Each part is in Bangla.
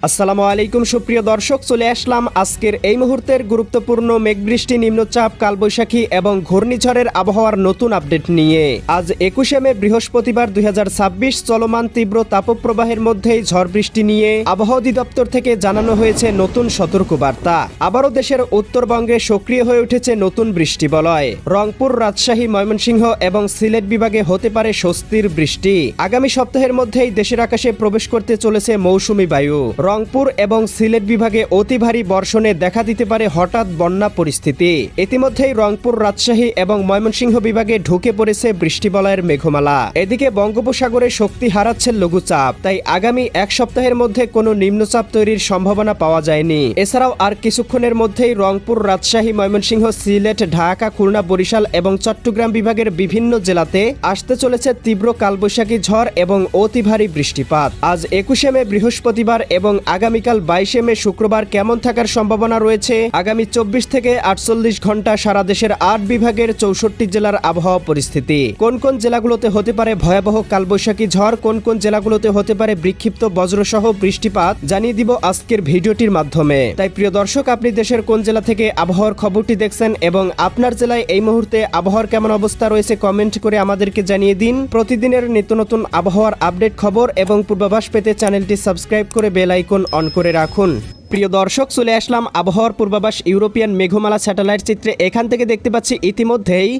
আসসালামু আলাইকুম সুপ্রিয় দর্শক, চলে আসলাম আজকের এই মুহূর্তের গুরুত্বপূর্ণ মেঘবৃষ্টি, নিম্নচাপ, কালবৈশাখী এবং ঘূর্ণিঝড়ের আবহাওয়ার নতুন আপডেট নিয়ে। আজ 21শে মে বৃহস্পতিবার 2026 চলমান তীব্র তাপপ্রবাহের মধ্যেই ঝড় বৃষ্টি নিয়ে আবহাওয়া অধিদপ্তর থেকে জানানো হয়েছে নতুন সতর্কবার্তা। আবারও দেশের উত্তরবঙ্গে সক্রিয় হয়ে উঠেছে নতুন বৃষ্টি বলয়। রংপুর, রাজশাহী, ময়মনসিংহ এবং সিলেট বিভাগে হতে পারে স্বস্তির বৃষ্টি। আগামী সপ্তাহের মধ্যেই দেশের আকাশে প্রবেশ করতে চলেছে মৌসুমী বায়ু। রংপুর এবং সিলেট বিভাগে অতি ভারী বর্ষণে দেখা দিতে পারে হঠাৎ বন্যা পরিস্থিতি। ইতিমধ্যেই রংপুর, রাজশাহী এবং ময়মনসিংহ বিভাগে ঢুকে পড়েছে বৃষ্টিবলয়ের মেঘমালা। এদিকে বঙ্গোপসাগরে শক্তি হারাচ্ছে লঘুচাপ, তাই আগামী এক সপ্তাহের মধ্যে কোনো নিম্নচাপ তৈরির সম্ভাবনা পাওয়া যায়নি। এছাড়াও আর কিছুক্ষণের মধ্যেই রংপুর, রাজশাহী, ময়মনসিংহ, সিলেট, ঢাকা, খুলনা, বরিশাল এবং চট্টগ্রাম বিভাগের বিভিন্ন জেলাতে আসতে চলেছে তীব্র কালবৈশাখী ঝড় এবং অতি ভারী বৃষ্টিপাত। আজ 21শে মে বৃহস্পতিবার এবং আগামীকাল 22শে মে শুক্রবার কেমন থাকার সম্ভাবনা রয়েছে, আগামী 24 থেকে 48 ঘন্টা সারা দেশের 8 বিভাগের 64 জেলার আবহাওয়া পরিস্থিতি, কোন কোন জেলাগুলোতে হতে পারে ভয়াবহ কালবৈশাখী ঝড়, কোন কোন জেলাগুলোতে হতে পারে বিক্ষিপ্ত বজ্রসহ বৃষ্টিপাত, জানিয়ে দিব আজকের ভিডিওটির মাধ্যমে। তাই প্রিয় দর্শক, আপনি দেশের কোন জেলা থেকে আবহাওয়ার খবরটি দেখছেন এবং আপনার জেলায় এই মুহূর্তে আবহাওয়ার কেমন অবস্থা রয়েছে কমেন্ট করে আমাদেরকে জানিয়ে দিন। প্রতিদিনের নিত্য নতুন আবহাওয়ার আপডেট খবর এবং পূর্বাভাস পেতে চ্যানেলটি সাবস্ক্রাইব করে বেল আইকন অন করে রাখুন। প্রিয় দর্শক, চলে আসলাম আবহাওয়ার পূর্বাভাস ইউরোপিয়ান মেঘমালা স্যাটেলাইট চিত্রে। এখান থেকে দেখতে পাচ্ছি ইতিমধ্যেই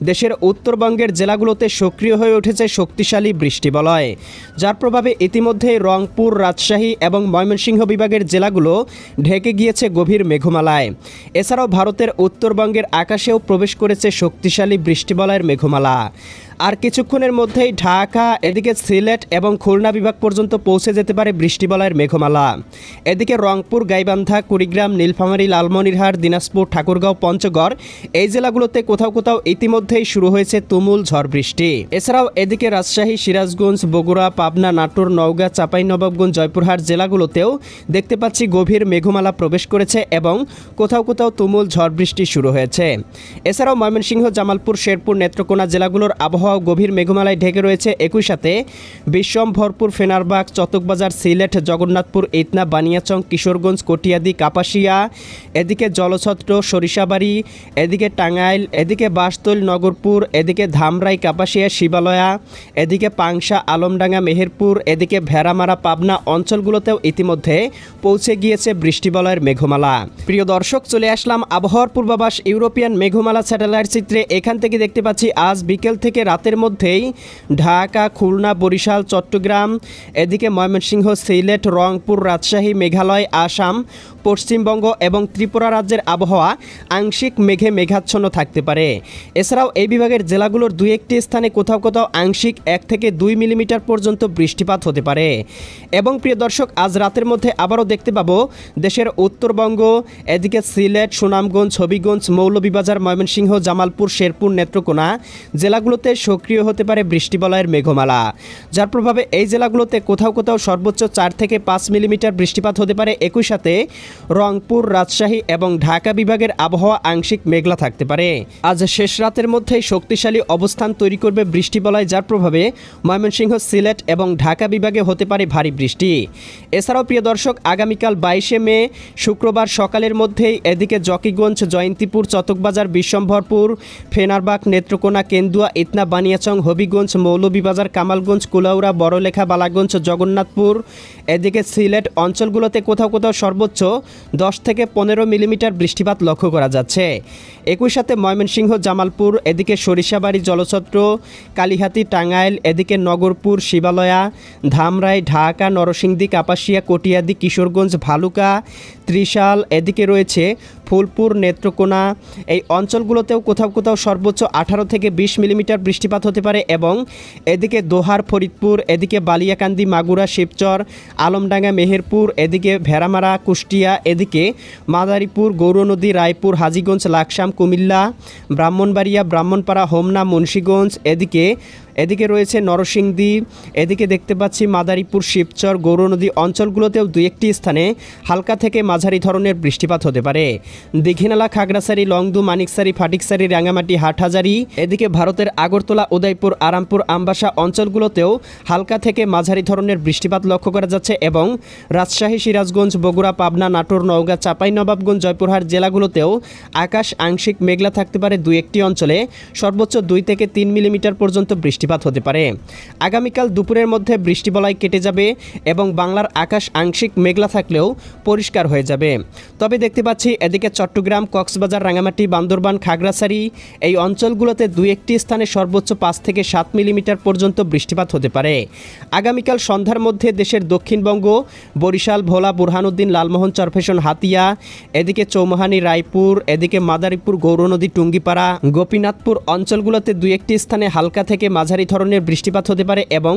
দেশের উত্তরবঙ্গের জেলাগুলোতে সক্রিয় হয়ে উঠেছে শক্তিশালী বৃষ্টিবলয়, যার প্রভাবে ইতিমধ্যেই রংপুর, রাজশাহী এবং ময়মনসিংহ বিভাগের জেলাগুলো ঢেকে গিয়েছে গভীর মেঘমালায়। এছাড়াও ভারতের উত্তরবঙ্গের আকাশেও প্রবেশ করেছে শক্তিশালী বৃষ্টিবলয়ের মেঘমালা। আর কিছুক্ষণের মধ্যেই ঢাকা, এদিকে সিলেট এবং খুলনা বিভাগ পর্যন্ত পৌঁছে যেতে পারে বৃষ্টিবলয়ের মেঘমালা। এদিকে রংপুর, গাইবান্ধা, কুড়িগ্রাম, নীলফামারী, লালমনিরহাট, দিনাজপুর, ঠাকুরগাঁও, পঞ্চগড় এই জেলাগুলোতে কোথাও কোথাও ইতিমধ্যেই শুরু হয়েছে তুমুল ঝড় বৃষ্টি। এছাড়াও এদিকে রাজশাহী, সিরাজগঞ্জ, বগুড়া, পাবনা, নাটোর, নওগাঁ, চাঁপাইনবাবগঞ্জ, জয়পুরহাট জেলাগুলোতেও দেখতে পাচ্ছি গভীর মেঘমালা প্রবেশ করেছে এবং কোথাও কোথাও তুমুল ঝড় বৃষ্টি শুরু হয়েছে। এছাড়াও ময়মনসিংহ, জামালপুর, শেরপুর, নেত্রকোনা জেলাগুলোর আবহাওয়া গভীর মেঘমালায় ঢেকে রয়েছে। একই সাথে বিশ্বম, ভরপুর, ফেনারবাগ, চতকবাজার, সিলেট, জগন্নাথপুর, ইতনা, বানিয়াচং, কিশোরগঞ্জ, কটিয়াদি, কাপাসিয়া, এদিকে জলছত্র, সরিষাবাড়ি, এদিকে টাঙ্গাইল, এদিকে বাসতৈল, নগরপুর, এদিকে ধামরাই, কাপাসিয়া, শিবালয়া, এদিকে পাংশা, আলমডাঙ্গা, মেহেরপুর, এদিকে ভেড়ামারা, পাবনা অঞ্চলগুলোতেও ইতিমধ্যে পৌঁছে গিয়েছে বৃষ্টিবলয়ের মেঘমালা। প্রিয় দর্শক, চলে আসলাম আবহাওয়ার পূর্বাভাস ইউরোপিয়ান মেঘমালা স্যাটেলাইট চিত্রে। এখান থেকে দেখতে পাচ্ছি আজ বিকেল থেকে রাতের মধ্যেই ঢাকা, খুলনা, বরিশাল, চট্টগ্রাম, এদিকে ময়মনসিংহ, সিলেট, রংপুর, রাজশাহী, মেঘালয়, আসাম, পশ্চিমবঙ্গ এবং ত্রিপুরা রাজ্যের আবহাওয়া আংশিক মেঘে মেঘাচ্ছন্ন থাকতে পারে। এছাড়াও এই বিভাগের জেলাগুলোর দুই একটি স্থানে কোথাও কোথাও আংশিক 1 থেকে 2 মিলিমিটার পর্যন্ত বৃষ্টিপাত হতে পারে। এবং প্রিয় দর্শক, আজ রাতের মধ্যে আবারও দেখতে পাবো দেশের উত্তরবঙ্গ, এদিকে সিলেট, সুনামগঞ্জ, হবিগঞ্জ, মৌলভীবাজার, ময়মনসিংহ, জামালপুর, শেরপুর, নেত্রকোনা জেলাগুলোতে সক্রিয় হতে পারে বৃষ্টিবলয়ের মেঘমালা, যার প্রভাবে এই জেলাগুলোতে কোথাও কোথাও সর্বোচ্চ 4 থেকে 5 মিলিমিটার বৃষ্টিপাত হতে পারে। একই সাথে রংপুর, রাজশাহী এবং ঢাকা বিভাগের আবহাওয়া আংশিক মেঘলা থাকতে পারে। আজ শেষ রাতের মধ্যেই শক্তিশালী অবস্থান তৈরি করবে বৃষ্টিবলয়, যার প্রভাবে ময়মনসিংহ, সিলেট এবং ঢাকা বিভাগে হতে পারে ভারী বৃষ্টি। এছাড়াও প্রিয় দর্শক, আগামীকাল 22শে মে শুক্রবার সকালের মধ্যেই এদিকে জকিগঞ্জ, জয়ন্তীপুর, চতকবাজার, বিশ্বম্ভরপুর, ফেনারবাগ, নেত্রকোনা, কেন্দুয়া, ইতনা, বানিয়াচং, হবিগঞ্জ, মৌলভীবাজার, কামালগঞ্জ, কুলাউড়া, বড়লেখা, বালাগঞ্জ, জগন্নাথপুর, এদিকে সিলেট অঞ্চলগুলোতে কোথাও কোথাও সর্বোচ্চ 10 থেকে 15 মিলিমিটার বৃষ্টিপাত লক্ষ্য করা যাচ্ছে। একই সাথে ময়মনসিংহ, জামালপুর, এদিকে সরিষাবাড়ি, জলছত্র, কালিহাতি, টাঙ্গাইল, এদিকে নগরপুর, শিবালয়া, ধামরাই, ঢাকা, নরসিংদী, কাপাসিয়া, কটিয়াদি, কিশোরগঞ্জ, ভালুকা, ত্রিশাল, এদিকে রয়েছে ফুলপুর, নেত্রকোনা এই অঞ্চলগুলোতেও কোথাও কোথাও সর্বোচ্চ 18 থেকে 20 মিলিমিটার বৃষ্টিপাত হতে পারে। এবং এদিকে দোহার, ফরিদপুর, এদিকে বালিয়াকান্দি, মাগুরা, শিবচর, আলমডাঙ্গা, মেহেরপুর, এদিকে ভেড়ামারা, কুষ্টিয়া, এদিকে মাদারীপুর, গৌরনদী, রায়পুর, হাজীগঞ্জ, লাকসাম, কুমিল্লা, ব্রাহ্মণবাড়িয়া, ব্রাহ্মণপাড়া, হোমনা, মুন্সীগঞ্জ, এদিকে এদিকে রয়েছে নরসিংদী, এদিকে দেখতে পাচ্ছি মাদারীপুর, শিবচর, গৌরনদী অঞ্চলগুলোতেও দুই একটি স্থানে হালকা থেকে মাঝারি ধরনের বৃষ্টিপাত হতে পারে। দীঘিনালা, খাগড়াছড়ি, লংদু, মানিকছড়ি, ফাটিকছড়ি, রাঙ্গামাটি, হাটহাজারী, এদিকে ভারতের আগরতলা, উদয়পুর, আরামপুর, আমবাসা অঞ্চলগুলোতেও হালকা থেকে মাঝারি ধরনের বৃষ্টিপাত লক্ষ্য করা যাচ্ছে এবং রাজশাহী, সিরাজগঞ্জ, বগুড়া, পাবনা, নাটোর, নওগাঁ, চাঁপাইনবাবগঞ্জ, জয়পুরহাট জেলাগুলোতেও আকাশ আংশিক মেঘলা থাকতে পারে। দুই একটি অঞ্চলে সর্বোচ্চ 2 থেকে 3 মিলিমিটার পর্যন্ত বৃষ্টিপাত হতে পারে। আগামীকাল দুপুরের মধ্যে বৃষ্টিবলয় কেটে যাবে এবং বাংলার আকাশ আংশিক মেঘলা থাকলেও পরিষ্কার হয়ে যাবে। তবে দেখতে পাচ্ছি এদিকে চট্টগ্রাম, কক্সবাজার, রাঙ্গামাটি, বান্দরবান, খাগড়াছড়ি এই অঞ্চলগুলোতে দুই একটি স্থানে সর্বোচ্চ 5 থেকে 7 মিলিমিটার পর্যন্ত বৃষ্টিপাত হতে পারে। আগামীকাল সন্ধ্যার মধ্যে দেশের দক্ষিণবঙ্গ, বরিশাল, ভোলা, বুরহানুদ্দিন, লালমোহন, চরফেশন, হাতিয়া, এদিকে চৌমুহানি, রায়পুর, এদিকে মাদারীপুর, গৌরনদী, টুঙ্গিপাড়া, গোপীনাথপুর অঞ্চলগুলোতে দুই একটি স্থানে হালকা থেকে মাঝারি ধরনের বৃষ্টিপাত হতে পারে এবং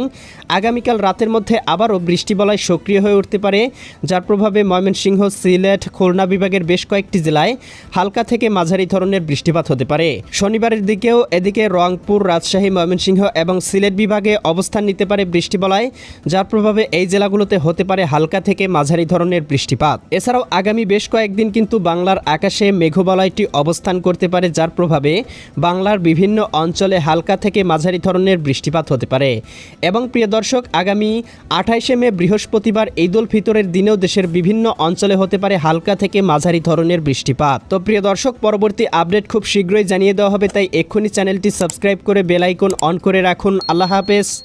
আগামীকাল রাতের মধ্যে আবারও বৃষ্টিবলয় সক্রিয় হয়ে উঠতে পারে, যার প্রভাবে ময়মনসিংহ, সিলেট, খুলনা বিভাগের বেশ কয়েকটি জেলায় হালকা থেকে মাঝারি ধরনের বৃষ্টিপাত হতে পারে। শনিবারের দিকেও এদিকে রংপুর, রাজশাহী, ময়মনসিংহ এবং সিলেট বিভাগে অবস্থান নিতে পারে বৃষ্টিবলয়, যার প্রভাবে এই জেলাগুলোতে হতে পারে হালকা থেকে মাঝারি ধরনের বৃষ্টিপাত। এছাড়াও আগামী বেশ কয়েকদিন কিন্তু বাংলার আকাশে মেঘবলয়টি অবস্থান করতে পারে, যার প্রভাবে বাংলার বিভিন্ন অঞ্চলে হালকা থেকে মাঝারি ধরনের বৃষ্টিপাত হতে পারে। এবং প্রিয় দর্শক, আগামী 28শে মে বৃহস্পতিবার ঈদ উল ফিতরের দিনেও দেশের বিভিন্ন অঞ্চলে হতে পারে হালকা থেকে মাঝারি ধরনের বৃষ্টিপাত। তো প্রিয় দর্শক, পরবর্তী আপডেট খুব শীঘ্রই জানিয়ে দেওয়া হবে, তাই এক্ষুনি চ্যানেলটি সাবস্ক্রাইব করে বেল আইকন অন করে রাখুন। আল্লাহ হাফেজ।